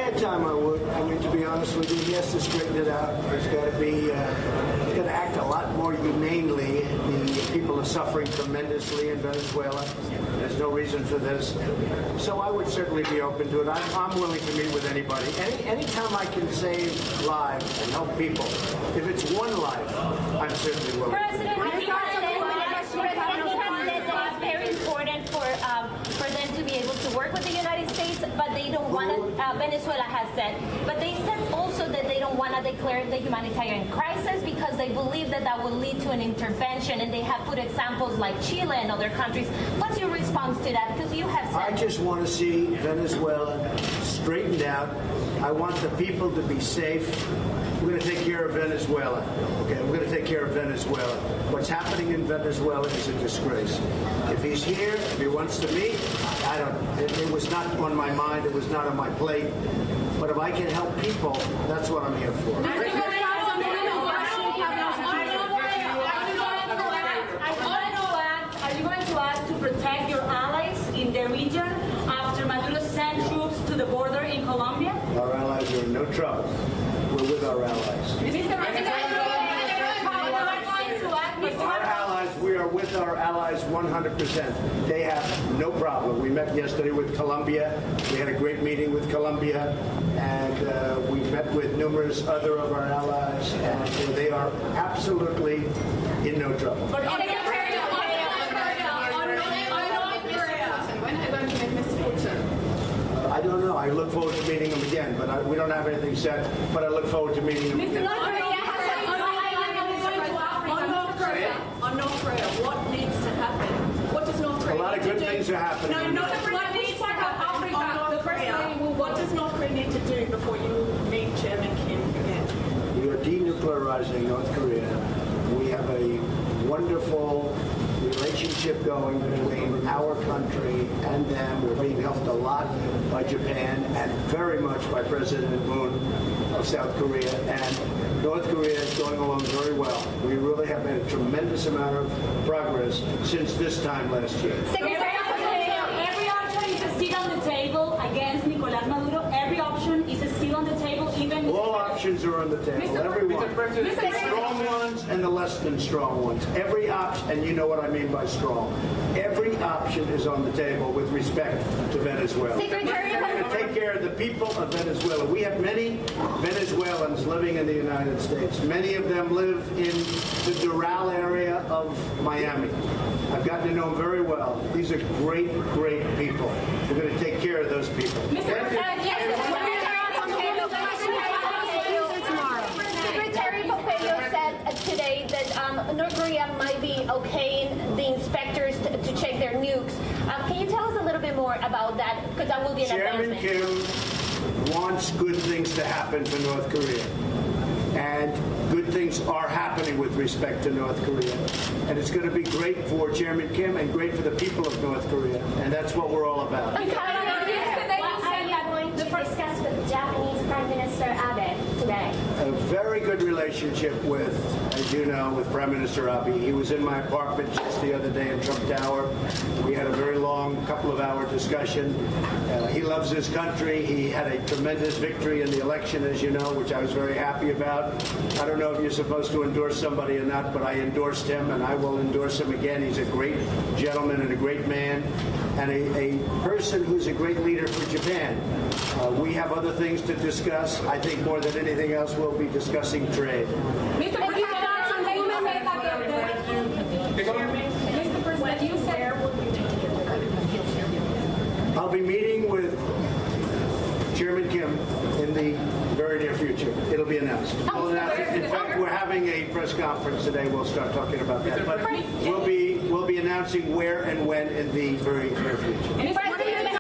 I had time, I would. I mean, to be honest with you, he has to straighten it out. He's got to be, he's got to act a lot more humanely. The people are suffering tremendously in Venezuela. There's no reason for this. So I would certainly be open to it. I'm willing to meet with anybody. Anytime I can save lives and help people, if it's one life, I'm certainly willing. President, he has said that it's very important for them to be able to work with the United States, but they don't want to, Venezuela has said, but they said also that they don't want to declare the humanitarian crisis because they believe that that will lead to an intervention, and they have put examples like Chile and other countries. What's your response to that? Because you have said... I just want to see Venezuela straightened out. I want the people to be safe. We're going to take care of Venezuela. Okay, we're going to take care of Venezuela. What's happening in Venezuela is a disgrace. If he's here, if he wants to meet, I don't. It was not on my mind. It was not on my plate. But if I can help people, that's what I'm here for. Are you going to act to protect your allies in the region after Maduro sent troops to the border in Colombia? Our allies are in no trouble. We're with our allies. Our allies, we are with our allies 100%. They have no problem. We met yesterday with Colombia. We had a great meeting with Colombia, and we met with numerous other of our allies, and they are absolutely in no trouble. When are you going to meet Mr. Putin? I don't know. I look forward to meeting him again, but we don't have anything set. But I look forward to meeting him again. On North Korea, what needs to happen? What does North Korea A lot of good things are happening. No, not what needs to happen on North Korea. What does North Korea need to do before you meet Chairman Kim again? We are denuclearizing North Korea. We have a wonderful relationship going between our country and them. We're being helped a lot by Japan and very much by President Moon of South Korea. And North Korea is going along very well. We really have made a tremendous amount of progress since this time last year. Every option is a seat on the table against Nicolás Maduro. Every option is a seat on the table, even... All options are on the table, every one. The strong ones and the less than strong ones. Every option, and you know what I mean by strong. Every option is on the table with respect to Venezuela. We're going to take care of the people of Venezuela. We have many Venezuelans living in the United States. Many of them live in the Doral area of Miami. I've gotten to know them very well. These are great, great people. We're going to take care of those people. Secretary Pompeo said today that North Korea might be okaying the inspectors to check their nukes. Can you tell us a little bit more about that? Because that will be an advancement. Chairman Kim wants good things to happen for North Korea. And good things are happening with respect to North Korea. And it's going to be great for Chairman Kim and great for the people of North Korea. And that's what we're all about. Yesterday you said you're going to discuss with Japanese Prime Minister Abe today. A very good relationship with, as you know, with Prime Minister Abe. He was in my apartment just the other day in Trump Tower. We had a very long couple-of-hour discussion. He loves his country. He had a tremendous victory in the election, as you know, which I was very happy about. I don't know if you're supposed to endorse somebody or not, but I endorsed him, and I will endorse him again. He's a great gentleman and a great man, and a person who's a great leader for Japan. We have other things to discuss. I think more than anything else, we'll be discussing trade. Mr. President, you said I'll be meeting with Chairman Kim in the very near future. It'll be announced. We'll announce it. In fact, we're having a press conference today. We'll start talking about that. But we'll be announcing where and when in the very near future.